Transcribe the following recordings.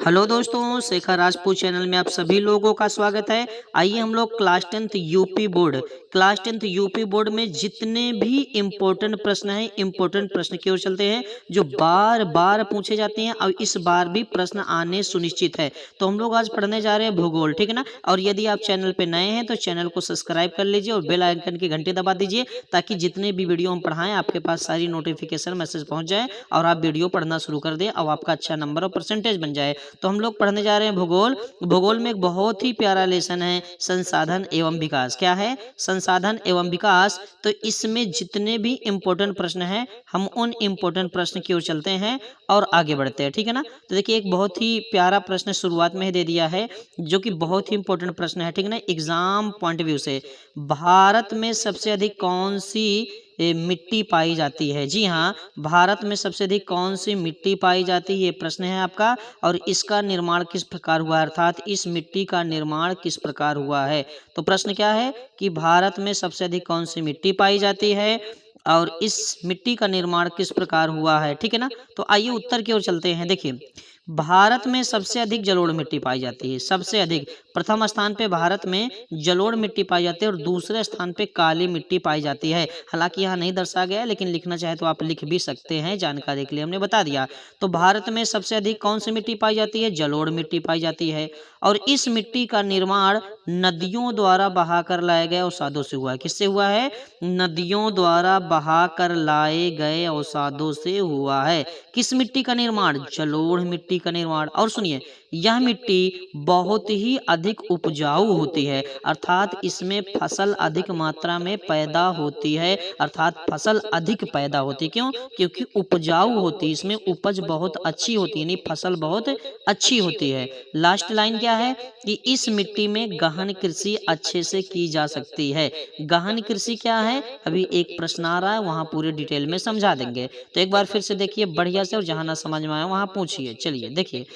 Hello दोस्तों, Shekhar Rajput channel में आप सभी लोगों का स्वागत है। आइए हम लोग क्लास टेंथ यूपी बोर्ड में जितने भी इम्पोर्टेंट प्रश्न हैं, इम्पोर्टेंट प्रश्न की ओर चलते हैं जो बार बार पूछे जाते हैं और इस बार भी प्रश्न आने सुनिश्चित है। तो हम लोग आज पढ़ने जा रहे हैं भूगोल, ठीक है ना। और यदि आप चैनल पे नए हैं तो चैनल को सब्सक्राइब कर लीजिए और बेल आइकन की घंटी दबा दीजिए ताकि जितने भी वीडियो हम पढ़ाएं आपके पास सारी नोटिफिकेशन मैसेज पहुंच जाए और आप वीडियो पढ़ना शुरू कर दें और आपका अच्छा नंबर और परसेंटेज बन जाए। तो हम लोग पढ़ने जा रहे हैं भूगोल। भूगोल में एक बहुत ही प्यारा लेसन है, संसाधन एवं विकास। क्या है? संसाधन एवं विकास। तो इसमें जितने भी इम्पोर्टेंट प्रश्न हैं हम उन इम्पोर्टेंट प्रश्न की ओर चलते हैं और आगे बढ़ते हैं, ठीक है ना। तो देखिए एक बहुत ही प्यारा प्रश्न शुरुआत में ही दे दिया है जो कि बहुत ही इंपॉर्टेंट प्रश्न है, ठीक है ना। एग्जाम पॉइंट व्यू से भारत में सबसे अधिक कौन सी मिट्टी पाई जाती है? जी हाँ, भारत में सबसे अधिक कौन सी मिट्टी पाई जाती है, ये प्रश्न है आपका। और इसका निर्माण किस प्रकार हुआ है, अर्थात इस मिट्टी का निर्माण किस प्रकार हुआ है। तो प्रश्न क्या है कि भारत में सबसे अधिक कौन सी मिट्टी पाई जाती है और इस मिट्टी का निर्माण किस प्रकार हुआ है, ठीक है ना। तो आइए उत्तर की ओर चलते हैं। देखिए भारत में सबसे अधिक जलोढ़ मिट्टी पाई जाती है, सबसे अधिक। प्रथम स्थान पे भारत में जलोढ़ मिट्टी पाई जाती है और दूसरे स्थान पे काली मिट्टी पाई जाती है। हालांकि यहाँ नहीं दर्शाया गया है लेकिन लिखना चाहे तो आप लिख भी सकते हैं, जानकारी के लिए हमने बता दिया। तो भारत में सबसे अधिक कौन सी मिट्टी पाई जाती है? जलोढ़ मिट्टी पाई जाती है। और इस मिट्टी का निर्माण नदियों द्वारा बहाकर लाए गए अवसादों से हुआ है। किससे हुआ है? नदियों द्वारा बहाकर लाए गए अवसादों से हुआ है। किस मिट्टी का निर्माण? जलोढ़ मिट्टी का निर्माण। और सुनिए, यह मिट्टी बहुत ही अधिक उपजाऊ होती है, अर्थात इसमें फसल अधिक मात्रा में पैदा होती है, अर्थात फसल अधिक पैदा होती है। क्यों? क्योंकि उपजाऊ होती है, इसमें उपज बहुत अच्छी होती है, यानी फसल बहुत अच्छी होती है। लास्ट लाइन क्या है कि इस मिट्टी में गहन कृषि अच्छे से की जा सकती है। गहन कृषि क्या है? अभी एक प्रश्न आ रहा है, वहां पूरे डिटेल में समझा देंगे। तो एक बार फिर से देखिए बढ़िया से, और जहां ना समझ में आए वहां पूछिए। चलिए देखिए,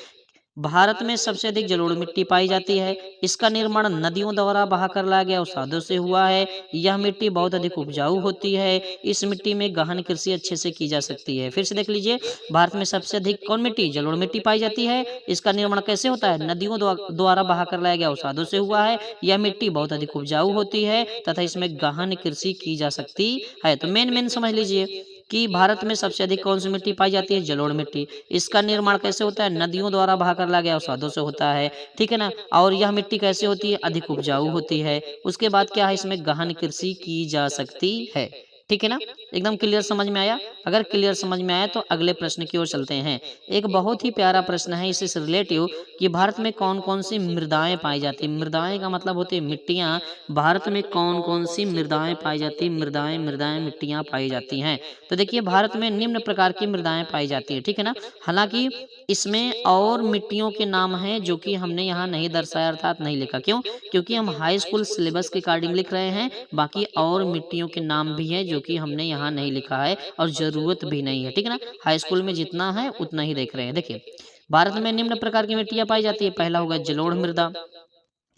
भारत में सबसे अधिक जलोढ़ मिट्टी पाई जाती है। इसका निर्माण नदियों द्वारा बहाकर लाया गया अवसादों से हुआ है। यह मिट्टी बहुत अधिक उपजाऊ होती है। इस मिट्टी में गहन कृषि अच्छे से की जा सकती है। फिर से देख लीजिए, भारत में सबसे अधिक कौन मिट्टी? जलोढ़ मिट्टी पाई जाती है। इसका निर्माण कैसे होता है? नदियों द्वारा बहाकर लाया गया अवसादों से हुआ है। यह मिट्टी बहुत अधिक उपजाऊ होती है तथा इसमें गहन कृषि की जा सकती है। तो मेन समझ लीजिए कि भारत में सबसे अधिक कौन सी मिट्टी पाई जाती है? जलोढ़ मिट्टी। इसका निर्माण कैसे होता है? नदियों द्वारा बहाकर लाया गया अवसादों से होता है, ठीक है ना। और यह मिट्टी कैसे होती है? अधिक उपजाऊ होती है। उसके बाद क्या है? इसमें गहन कृषि की जा सकती है, ठीक है ना। एकदम क्लियर समझ में आया? अगर क्लियर समझ में आया तो अगले प्रश्न की ओर चलते हैं। एक बहुत ही प्यारा प्रश्न है इससे रिलेटिव कि भारत में कौन कौन सी मृदाएं पाई जाती है। मृदाएं का मतलब होती है मिट्टियां। भारत में कौन कौन सी मृदाएं पाई जाती है? मृदाएं मृदाएं मिट्टियां पाई जाती हैं। तो देखिए भारत में निम्न प्रकार की मृदाएं पाई जाती है, ठीक है ना। हालांकि इसमें और मिट्टियों के नाम हैं जो कि हमने यहाँ नहीं दर्शाया, अर्थात नहीं लिखा। क्यों? क्योंकि हम हाई स्कूल सिलेबस के अकॉर्डिंग लिख रहे हैं। बाकी और मिट्टियों के नाम भी हैं जो कि हमने यहाँ नहीं लिखा है और जरूरत भी नहीं है, ठीक है ना। हाई स्कूल में जितना है उतना ही देख रहे हैं। देखिए भारत में निम्न प्रकार की मिट्टियां पाई जाती है। पहला होगा जलोढ़ मृदा।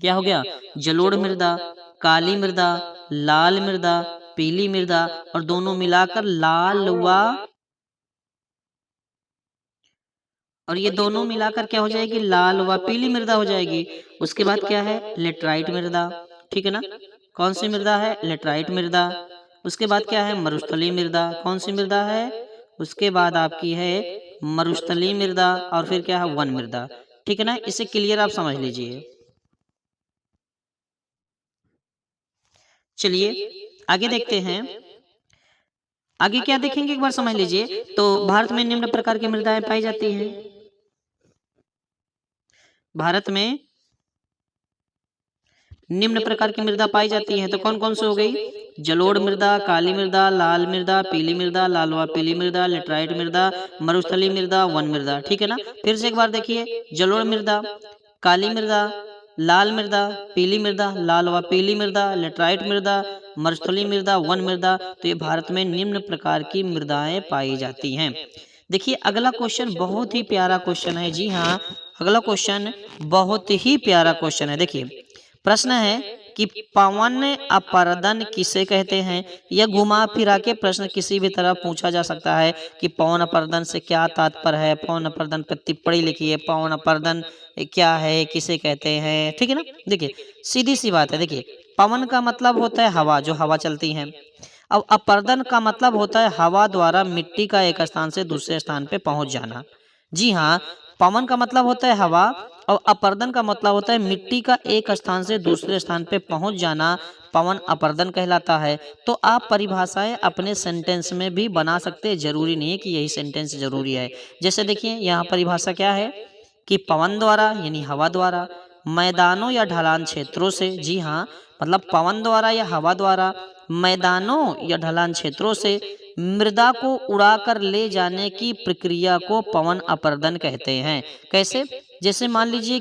क्या हो गया? जलोढ़ मृदा, काली मृदा, लाल मृदा, पीली मृदा, और दोनों मिलाकर लाल व, और ये दोनों मिलाकर क्या हो जाएगी? लाल व पीली मृदा हो जाएगी। उसके बाद क्या है? लेटराइट मृदा, ठीक है ना। कौन सी मृदा है? लेटराइट मृदा। उसके बाद क्या है? मरुस्थलीय मृदा। कौन सी मृदा है? उसके बाद आपकी है मरुस्थलीय मृदा। और फिर क्या है? वन मृदा, ठीक है ना। इसे क्लियर आप समझ लीजिए। चलिए आगे देखते हैं। आगे क्या देखेंगे एक बार समझ लीजिए। तो भारत में निम्न प्रकार की मृदाएं पाई जाती हैं। भारत में निम्न प्रकार की मृदा पाई जाती है। तो कौन कौन से हो गई? जलोढ़ मृदा, काली मृदा, लाल मृदा, पीली मृदा, लाल व पीली मृदा, लेटराइट मृदा, मरुस्थलीय मृदा, वन मृदा, ठीक है ना। फिर से एक बार देखिए, जलोढ़ मृदा, काली मृदा, लाल मृदा, पीली मृदा, लाल व पीली मृदा, लेटराइट मृदा, मरुस्थलीय मृदा, वन मृदा। तो ये भारत में निम्न प्रकार की मृदाएं पाई जाती हैं। देखिए अगला क्वेश्चन बहुत ही प्यारा क्वेश्चन है। जी हाँ, अगला क्वेश्चन बहुत ही प्यारा क्वेश्चन है। देखिए प्रश्न है कि पवन अपर्दन किसे कहते हैं। यह घुमा फिरा के प्रश्न किसी भी तरह पूछा जा सकता है कि पवन अपर्दन से क्या तात्पर्य है, पवन अपर्दन पर टिप्पणी लिखिए, पवन अपर्दन क्या है, किसे कहते हैं, ठीक है ना। देखिए सीधी सी बात है, देखिए पवन का मतलब होता है हवा, जो हवा चलती है। अब अपर्दन का मतलब होता है हवा द्वारा मिट्टी का एक स्थान से दूसरे स्थान पे पहुंच जाना। जी हाँ, पवन का मतलब होता है हवा और अपर्दन का मतलब होता है मिट्टी का एक स्थान से दूसरे स्थान पे पहुंच जाना, पवन अपर्दन कहलाता है। तो आप परिभाषाएं अपने सेंटेंस में भी बना सकते हैं, जरूरी नहीं है कि यही सेंटेंस जरूरी है। जैसे देखिए यहाँ परिभाषा क्या है कि पवन द्वारा यानी हवा द्वारा, मैदानों या ढलान क्षेत्रों से। जी हाँ, मतलब पवन द्वारा या हवा द्वारा मैदानों या ढलान क्षेत्रों से मृदा को उड़ाकर ले जाने की प्रक्रिया को पवन अपर्दन कहते हैं। कैसे? जैसे मान लीजिए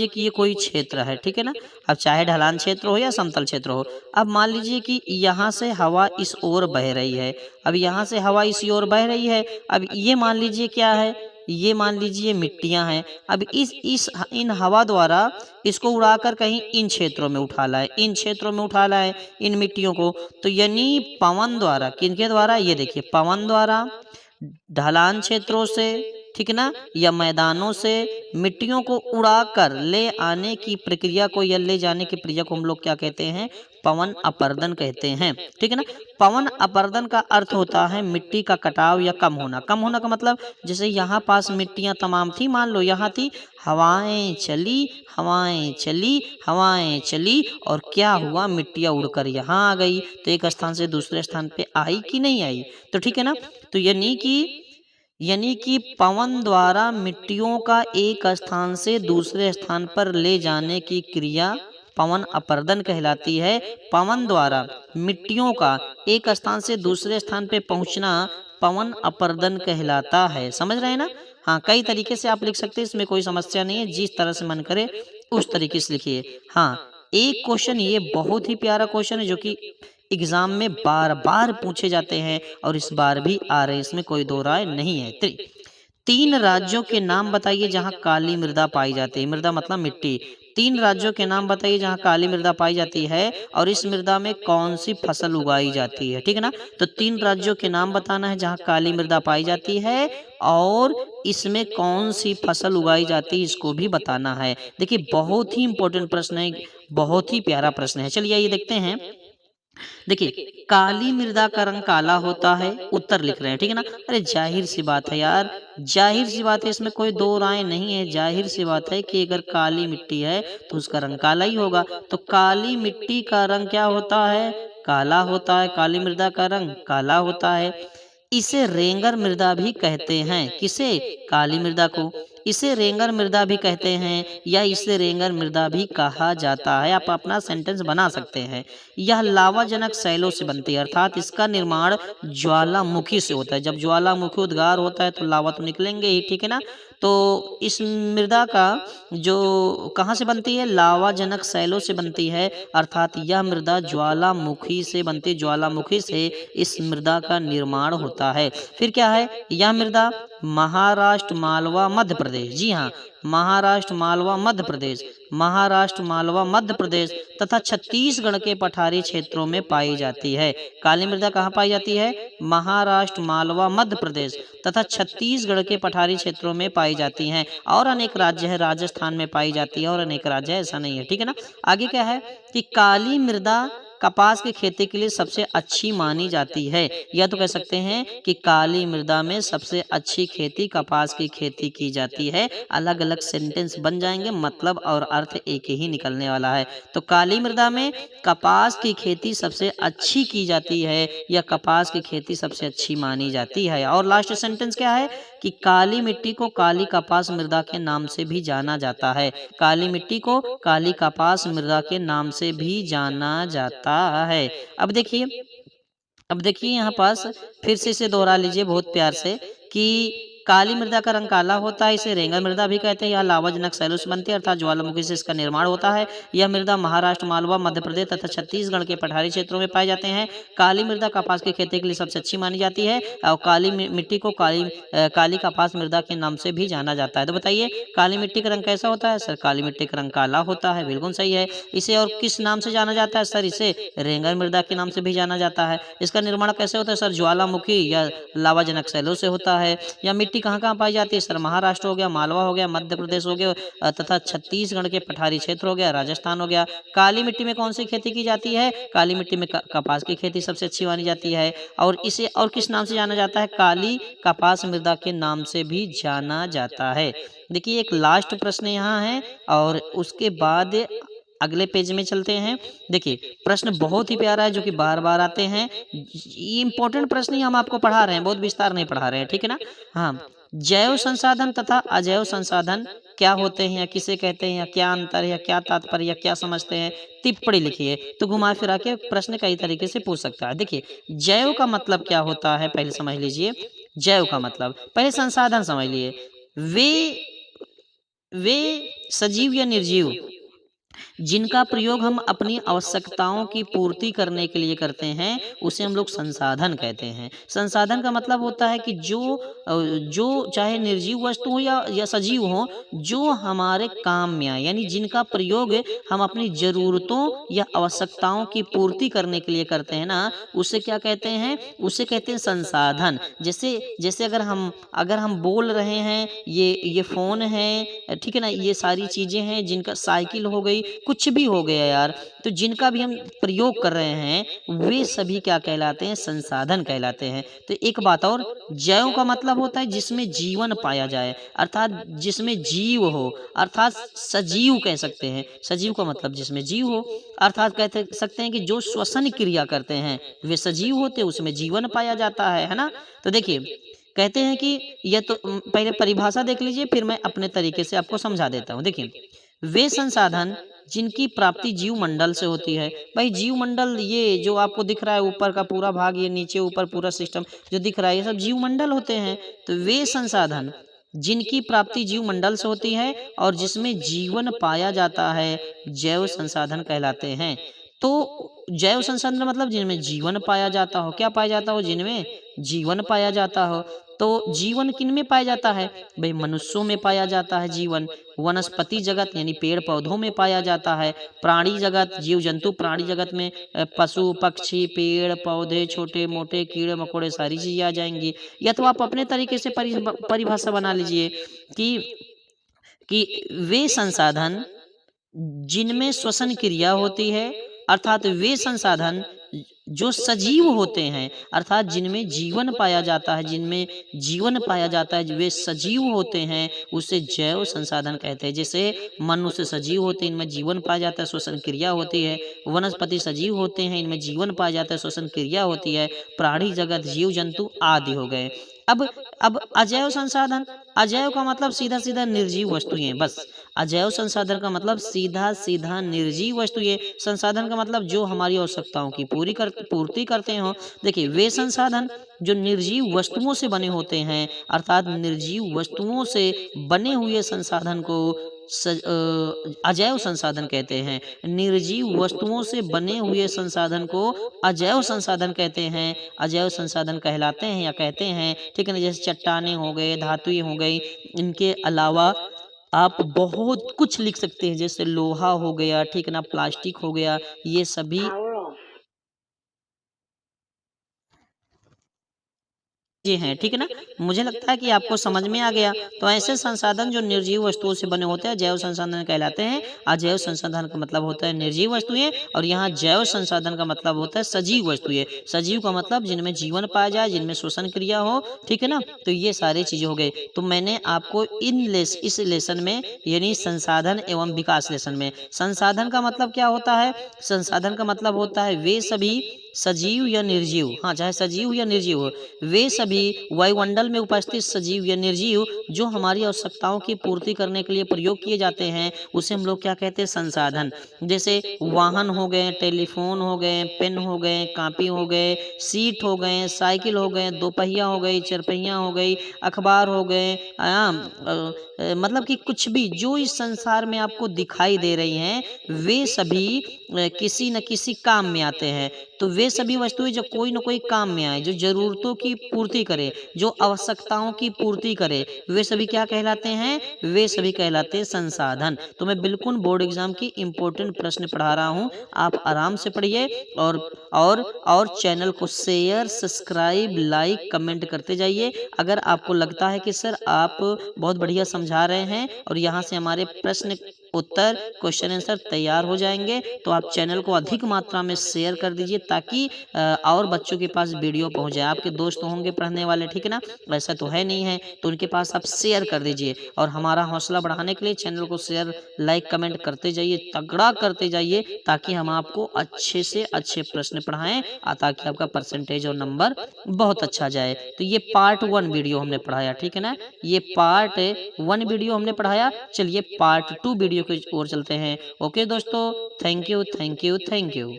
कि ये कोई क्षेत्र है, ठीक है ना। अब चाहे ढलान क्षेत्र हो या समतल क्षेत्र हो, अब मान लीजिए कि यहाँ से हवा इस ओर बह रही है, अब यहाँ से हवा इसी ओर बह रही है। अब ये मान लीजिए क्या है, ये मान लीजिए मिट्टियां हैं। अब इस इन हवा द्वारा इसको उड़ाकर कहीं इन क्षेत्रों में उठा लाए, इन क्षेत्रों में उठा लाए इन मिट्टियों को। तो यानी पवन द्वारा, किनके द्वारा, ये देखिए पवन द्वारा ढलान क्षेत्रों से, ठीक है ना, या मैदानों से मिट्टियों को उड़ाकर ले आने की प्रक्रिया को या ले जाने की प्रक्रिया को हम लोग क्या कहते हैं, पवन अपर्दन कहते हैं, ठीक है ना। पवन अपर्दन का अर्थ होता है मिट्टी का कटाव या कम होना। कम होना का मतलब जैसे यहाँ पास मिट्टियां तमाम थी, मान लो यहाँ थी, हवाएं चली, हवाएं चली, हवाएं चली और क्या हुआ, मिट्टियां उड़कर यहाँ आ गई। तो एक स्थान से दूसरे स्थान पे आई कि नहीं आई, तो ठीक है ना। तो यानी कि पवन द्वारा मिट्टियों का एक स्थान से दूसरे स्थान पर ले जाने की क्रिया पवन अपर्दन कहलाती है। पवन द्वारा मिट्टियों का एक स्थान से दूसरे स्थान पे पहुंचना पवन अपर्दन कहलाता है। समझ रहे हैं ना। हाँ, कई तरीके से आप लिख सकते हैं, इसमें कोई समस्या नहीं है, जिस तरह से मन करे उस तरीके से लिखिए। हाँ, एक क्वेश्चन ये बहुत ही प्यारा क्वेश्चन है जो कि एग्जाम में बार बार पूछे जाते हैं और इस बार भी आ रहे हैं, इसमें कोई दो राय नहीं है। तीन राज्यों के नाम बताइए जहां काली मृदा पाई जाती है। मृदा मतलब मिट्टी। तीन राज्यों के नाम बताइए जहां काली मृदा पाई जाती है और इस मृदा में कौन सी फसल उगाई जाती है, ठीक है ना। तो तीन राज्यों के नाम बताना है जहां काली मृदा पाई जाती है और इसमें कौन सी फसल उगाई जाती है, इसको भी बताना है। देखिए बहुत ही इंपॉर्टेंट प्रश्न है, बहुत ही प्यारा प्रश्न है। चलिए ये देखते हैं। देखिए काली मृदा का रंग काला होता है, उत्तर लिख रहे हैं, ठीक है ना। अरे जाहिर सी बात है यार, जाहिर सी बात है, इसमें कोई दो राय नहीं है। जाहिर सी बात है कि अगर काली मिट्टी है तो उसका रंग काला ही होगा। तो काली मिट्टी का रंग क्या होता है, काला होता है। काली मृदा का रंग काला होता है। इसे रेंगर मृदा भी कहते हैं। किसे, काली मृदा को। इसे रेंगर मृदा भी कहते हैं या इसे रेंगर मृदा भी कहा जाता है। आप अपना सेंटेंस बना सकते हैं। यह लावाजनक शैलों से बनती है, अर्थात इसका निर्माण ज्वालामुखी से होता है। जब ज्वालामुखी उद्गार होता है तो लावा तो निकलेंगे ही, ठीक है ना। तो इस मृदा का जो कहाँ से बनती है, लावाजनक शैलों से बनती है, अर्थात यह मृदा ज्वालामुखी से बनती है। ज्वालामुखी से इस मृदा का निर्माण होता है। फिर क्या है, यह मृदा महाराष्ट्र, मालवा, मध्य प्रदेश, जी हाँ, महाराष्ट्र, मालवा, मध्य प्रदेश, महाराष्ट्र, मालवा, मध्य प्रदेश तथा छत्तीसगढ़ के पठारी क्षेत्रों में पाई जाती है। काली मृदा कहाँ पाई जाती है, महाराष्ट्र, मालवा, मध्य प्रदेश तथा छत्तीसगढ़ के पठारी क्षेत्रों में पाई जाती हैं। और अनेक राज्य है, राजस्थान में पाई जाती है और अनेक राज्य है, ऐसा नहीं है, ठीक है ना। आगे क्या है कि काली मृदा कपास की खेती के लिए सबसे अच्छी मानी जाती है। या तो कह सकते हैं कि काली मृदा में सबसे अच्छी खेती कपास की खेती की जाती है। अलग अलग सेंटेंस बन जाएंगे, मतलब और अर्थ एक ही निकलने वाला है। तो काली मृदा में कपास की खेती सबसे अच्छी की जाती है या कपास की खेती सबसे अच्छी मानी जाती है। और लास्ट सेंटेंस क्या है कि काली मिट्टी को काली कपास मृदा के नाम से भी जाना जाता है। काली मिट्टी को काली कपास मृदा के नाम से भी जाना जाता है। अब देखिए यहाँ पास फिर से इसे दोहरा लीजिए बहुत प्यार से कि काली मृदा का रंग काला होता है, इसे रेंगल मृदा भी कहते हैं। यह लावा जनक शैलों से बनती है अर्थात ज्वालामुखी से इसका निर्माण होता है। यह मृदा महाराष्ट्र, मालवा, मध्य प्रदेश तथा छत्तीसगढ़ के पठारी क्षेत्रों में पाए जाते हैं। काली मृदा कपास की खेती के लिए सबसे अच्छी मानी जाती है और काली मिट्टी को काली कपास मृदा के नाम से भी जाना जाता है। तो बताइए काली मिट्टी का रंग कैसा होता है? सर काली मिट्टी का रंग काला होता है, बिल्कुल सही है। इसे और किस नाम से जाना जाता है? सर इसे रेंगल मृदा के नाम से भी जाना जाता है। इसका निर्माण कैसे होता है? सर ज्वालामुखी या लावाजनक शैलों से होता है। यह मिट्टी कहाँ कहाँ पाई जाती है? सर महाराष्ट्र हो गया, मालवा हो गया, मध्य प्रदेश हो गया तथा छत्तीसगढ़ के पठारी क्षेत्र हो गया, राजस्थान हो गया। काली मिट्टी में कौन सी खेती की जाती है? काली मिट्टी में कपास की खेती सबसे अच्छी मानी जाती है और इसे और किस नाम से जाना जाता है? काली कपास मृदा के नाम से भी जाना जाता है। देखिए एक लास्ट प्रश्न यहाँ है और उसके बाद अगले पेज में चलते हैं। देखिए प्रश्न बहुत ही प्यारा है जो कि बार बार आते हैं। ये इंपॉर्टेंट प्रश्न ही हम आपको पढ़ा रहे हैं, बहुत विस्तार नहीं पढ़ा रहे हैं, ठीक है ना। हाँ, जैव संसाधन तथा अजैव संसाधन क्या होते हैं या किसे कहते हैं या क्या अंतर है या क्या तात्पर्य या क्या समझते हैं? टिप्पणी लिखिए। तो घुमा फिरा के प्रश्न कई तरीके से पूछ सकता है। देखिए जैव का मतलब क्या होता है पहले समझ लीजिए। जैव का मतलब पहले संसाधन समझ लिए। वे सजीव या निर्जीव जिनका प्रयोग हम अपनी आवश्यकताओं की पूर्ति करने के लिए करते हैं उसे हम लोग संसाधन कहते हैं। संसाधन का मतलब होता है कि जो चाहे निर्जीव वस्तु हो या सजीव हो, जो हमारे काम में आए, यानी जिनका प्रयोग हम अपनी जरूरतों या आवश्यकताओं की पूर्ति करने के लिए करते हैं ना, उसे क्या कहते हैं? उसे कहते हैं संसाधन। जैसे अगर हम बोल रहे हैं, ये फोन है, ठीक है ना, ये सारी चीजें हैं, जिनका साइकिल हो गई, कुछ भी हो गया यार, तो जिनका भी हम प्रयोग कर रहे हैं वे सभी क्या कहलाते हैं? संसाधन कहलाते हैं। तो एक बात और, जैव का मतलब होता है जिसमें जीवन पाया जाए, अर्थात जिसमें जीव हो, अर्थात सजीव कह सकते हैं। सजीव का मतलब जिसमें जीव हो, अर्थात कह सकते हैं कि जो श्वसन क्रिया करते हैं वे सजीव होते, उसमें जीवन पाया जाता है ना। तो देखिए कहते हैं कि यह तो पहले परिभाषा देख लीजिए, फिर मैं अपने तरीके से आपको समझा देता हूँ। देखिए वे संसाधन जिनकी प्राप्ति जीव मंडल से होती है। भाई जीव मंडल, ये जो आपको दिख रहा है ऊपर का पूरा भाग, ये नीचे ऊपर पूरा सिस्टम जो दिख रहा है, ये सब जीव मंडल होते हैं। तो वे संसाधन जिनकी प्राप्ति जीव मंडल से होती है और जिसमें जीवन पाया जाता है जैव संसाधन कहलाते हैं। तो जैव संसाधन मतलब जिनमें जीवन पाया जाता हो। क्या पाया जाता हो? जिनमें जीवन पाया जाता हो। तो जीवन किन में पाया जाता है? भाई मनुष्यों में पाया जाता है जीवन। वनस्पति जगत यानी पेड़ पौधों में पाया जाता है। प्राणी जगत, जीव जंतु प्राणी जगत में पशु पक्षी, पेड़ पौधे, छोटे मोटे कीड़े मकोड़े, सारी चीजें आ जाएंगी। या तो आप अपने तरीके से परिभाषा बना लीजिए कि वे संसाधन जिनमें श्वसन क्रिया होती है, अर्थात वे संसाधन जो सजीव होते हैं, अर्थात जिनमें जीवन पाया जाता है, जिनमें जीवन पाया जाता है, वे सजीव होते हैं, उसे जैव संसाधन कहते हैं। जैसे मनुष्य सजीव होते हैं, इनमें जीवन पाया जाता है, श्वसन क्रिया होती है। वनस्पति सजीव होते हैं, इनमें जीवन पाया जाता है, श्वसन क्रिया होती है। प्राणी जगत, जीव जंतु आदि हो गए। अब अजैव संसाधन, अजैव का मतलब सीधा सीधा निर्जीव वस्तुएं, बस। अजैव संसाधन का मतलब सीधा सीधा निर्जीव वस्तुएं। संसाधन का मतलब जो हमारी आवश्यकताओं की पूर्ति करते हो। देखिए वे संसाधन जो निर्जीव वस्तुओं से बने होते हैं, अर्थात निर्जीव वस्तुओं से बने हुए संसाधन को अजैव संसाधन कहते हैं। निर्जीव वस्तुओं से बने हुए संसाधन को अजैव संसाधन कहते हैं, अजैव संसाधन कहलाते हैं या कहते हैं, ठीक है ना। जैसे चट्टानें हो गए, धातुएं हो गई, इनके अलावा आप बहुत कुछ लिख सकते हैं, जैसे लोहा हो गया, ठीक है ना, प्लास्टिक हो गया, ये सभी जी हैं, ठीक है ना। मुझे लगता है कि आपको समझ में आ गया। तो ऐसे संसाधन जो निर्जीव वस्तुओं से बने होते हैं जैव संसाधन कहलाते हैं। अजैव संसाधन का मतलब होता है निर्जीव वस्तुएं और यहाँ जैव संसाधन का मतलब होता है सजीव वस्तुएं। सजीव का मतलब जिनमें जीवन पाया जाए, जिनमें श्वसन क्रिया हो, ठीक है ना। तो ये सारी चीजें हो गई। तो मैंने आपको इस लेसन में यानी संसाधन एवं विकास लेसन में, संसाधन का मतलब क्या होता है? संसाधन का मतलब होता है वे सभी सजीव या निर्जीव, हाँ चाहे सजीव या निर्जीव हो, वे सभी वायुमंडल मंडल में उपस्थित सजीव या निर्जीव जो हमारी आवश्यकताओं की पूर्ति करने के लिए प्रयोग किए जाते हैं उसे हम लोग क्या कहते हैं, संसाधन। जैसे वाहन हो गए, टेलीफोन हो गए, पेन हो गए, कापी हो गए, सीट हो गए, साइकिल हो गए, दोपहिया हो गई, चरपहिया हो गई, अखबार हो गए, मतलब कि कुछ भी जो इस संसार में आपको दिखाई दे रही हैं वे सभी किसी न किसी काम में आते हैं। तो वे सभी वस्तुएं जो कोई न कोई काम में आए, जो जरूरतों की पूर्ति करे, जो आवश्यकताओं की पूर्ति करे, वे सभी क्या कहलाते हैं, वे सभी कहलाते हैं संसाधन। तो मैं बिल्कुल बोर्ड एग्जाम की इंपॉर्टेंट प्रश्न पढ़ा रहा हूँ, आप आराम से पढ़िए और और चैनल को शेयर, सब्सक्राइब, लाइक, कमेंट करते जाइए। अगर आपको लगता है कि सर आप बहुत बढ़िया समझा रहे हैं और यहाँ से हमारे प्रश्न उत्तर, क्वेश्चन आंसर तैयार हो जाएंगे, तो आप चैनल को अधिक मात्रा में शेयर कर दीजिए ताकि और बच्चों के पास वीडियो पहुंच जाए। आपके दोस्त होंगे पढ़ने वाले, ठीक है ना, ऐसा तो है नहीं है, तो उनके पास आप शेयर कर दीजिए। और हमारा हौसला बढ़ाने के लिए चैनल को शेयर, लाइक, कमेंट करते जाइए, तगड़ा करते जाइए, ताकि हम आपको अच्छे से अच्छे प्रश्न पढ़ाएं, ताकि आपका परसेंटेज और नंबर बहुत अच्छा जाए। तो ये पार्ट 1 वीडियो हमने पढ़ाया, ठीक है ना, ये पार्ट 1 वीडियो हमने पढ़ाया। चलिए पार्ट 2 वीडियो की ओर चलते हैं। ओके दोस्तों, thank you, thank you, thank you.